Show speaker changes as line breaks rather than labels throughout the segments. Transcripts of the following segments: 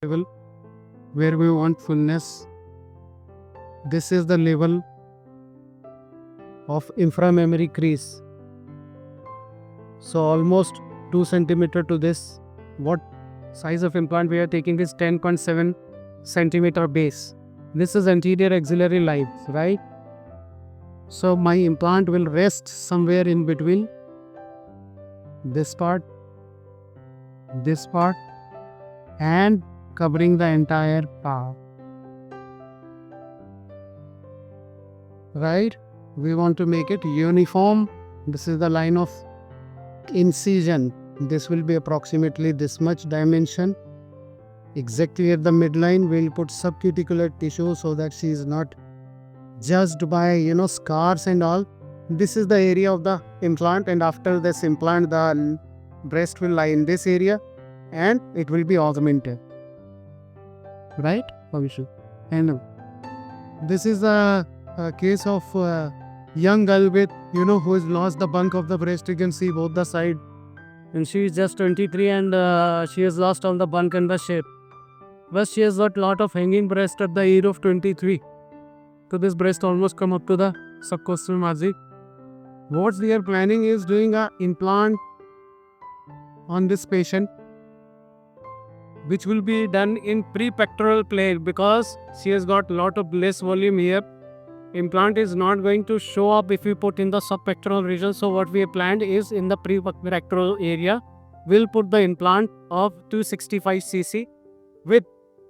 level where we want fullness. This is the level of inframammary crease. So almost 2 centimeter to this. What size of implant we are taking is 10.7 centimeter base. This is anterior axillary line, right? So my implant will rest somewhere in between this part, and covering the entire part. Right? We want to make it uniform. This is the line of incision. This will be approximately this much dimension. Exactly at the midline, we'll put subcuticular tissue so that she is not judged by scars and all. This is the area of the implant, and after this implant, the breast will lie in this area, and it will be augmented. Right, Abhishek? And this is a case of young girl with who has lost the bulk of the breast. You can see both the side, and she is just 23, and she has lost all the bulk and the shape. But she has got lot of hanging breast at the age of 23. So this breast almost come up to the subcostal margin. What we are planning is doing a implant on this patient, which will be done in prepectoral plane because she has got lot of less volume here. Implant is not going to show up if we put in the subpectoral region. So what we have planned is in the prepectoral area, we'll put the implant of 265 cc with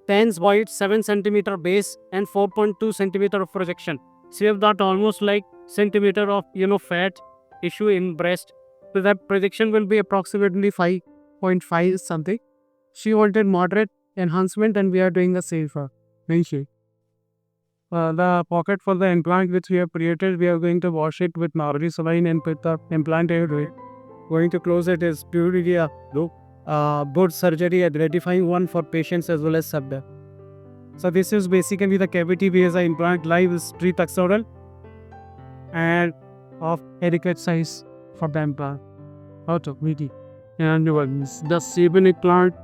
10.7 centimeter base and 4.2 centimeter of projection. So you have got almost like centimeter of fat tissue in breast. So that projection will be approximately 5.5 something. She wanted moderate enhancement, and we are doing the same for her. The pocket for the implant which we have created, we are going to wash it with Marvi saline and put the implant area. Going to close it is purely a good surgery and gratifying one for patients as well as subject. So this is basically the cavity VSI implant live is prepectoral and of adequate size for the implant. Out of VT. And the Sabin implant,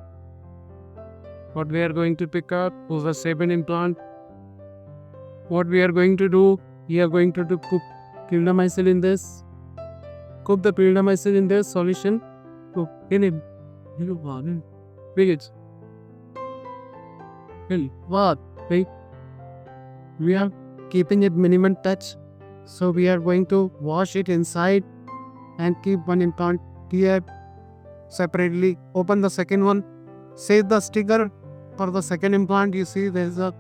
what we are going to pick up was the Sabin implant. What we are going to do, we are going to cook clindamycin in this. Cook the clindamycin in this solution. Cook in it. Big it. What? We are keeping it minimum touch. So we are going to wash it inside and keep one implant here separately. Open the second one. Save the sticker for the second implant. You see there's a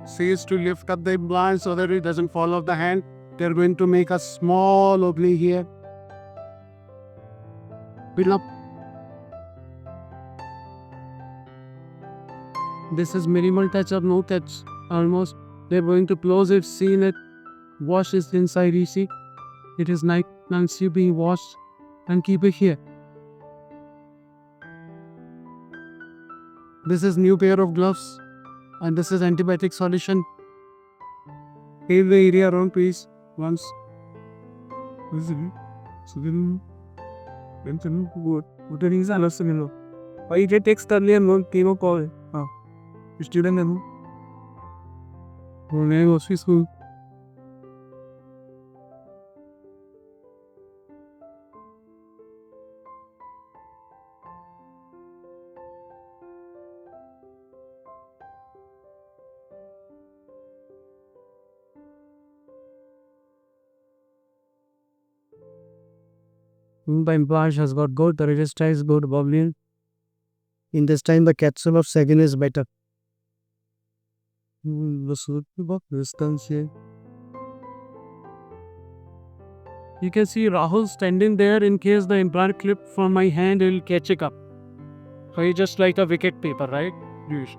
says to lift up the implant so that it doesn't fall off the hand. They're going to make a small opening here. Build up. This is minimal touch or no touch. Almost. They're going to close it, seal it, wash it inside. You see, it is nice being washed, and keep it here. This is new pair of gloves, and this is antibiotic solution. Clean the area around please once. Why did text earlier no chemo call? Student school. The implant has got good, the register is good, bubbling. In this time, the capsule of second is better. You can see Rahul standing there in case the implant clip from my hand will catch it up. So it's just like a wicket paper, right? Yes.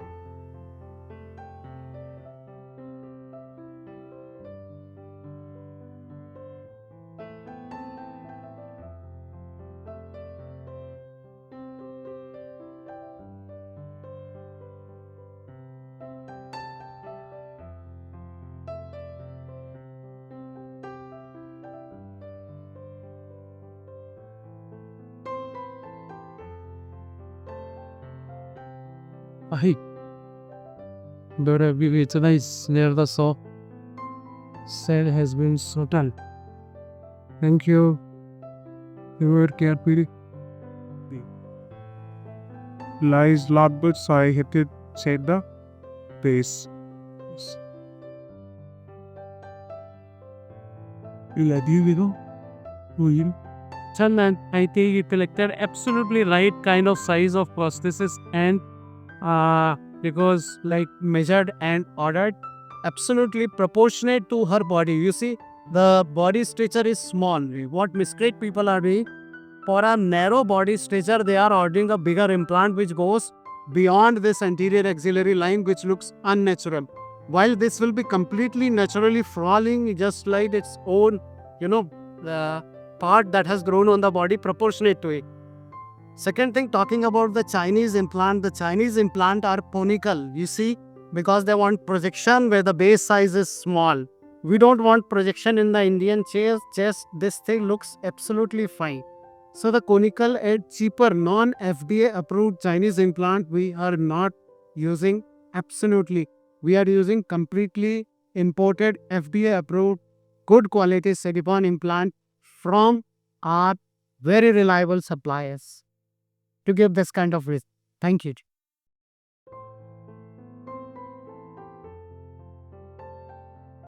Ahi. But it's nice near the saw. Cell has been settled. Thank you. You were carefully. Lies Lockwood, so I hit it, said the base. You agree with him? Chandan, I think you selected absolutely right kind of size of prosthesis and because like measured and ordered absolutely proportionate to her body. You see, the body structure is small. What miscreant people are doing, for a narrow body structure, they are ordering a bigger implant which goes beyond this anterior axillary line, which looks unnatural. While this will be completely naturally falling, just like its own, the part that has grown on the body proportionate to it. Second thing, talking about the Chinese implant are conical. You see, because they want projection where the base size is small. We don't want projection in the Indian chest. This thing looks absolutely fine. So the conical and cheaper non-FDA approved Chinese implant we are not using absolutely. We are using completely imported FDA approved good quality silicone implant from our very reliable suppliers to give this kind of risk. Thank you.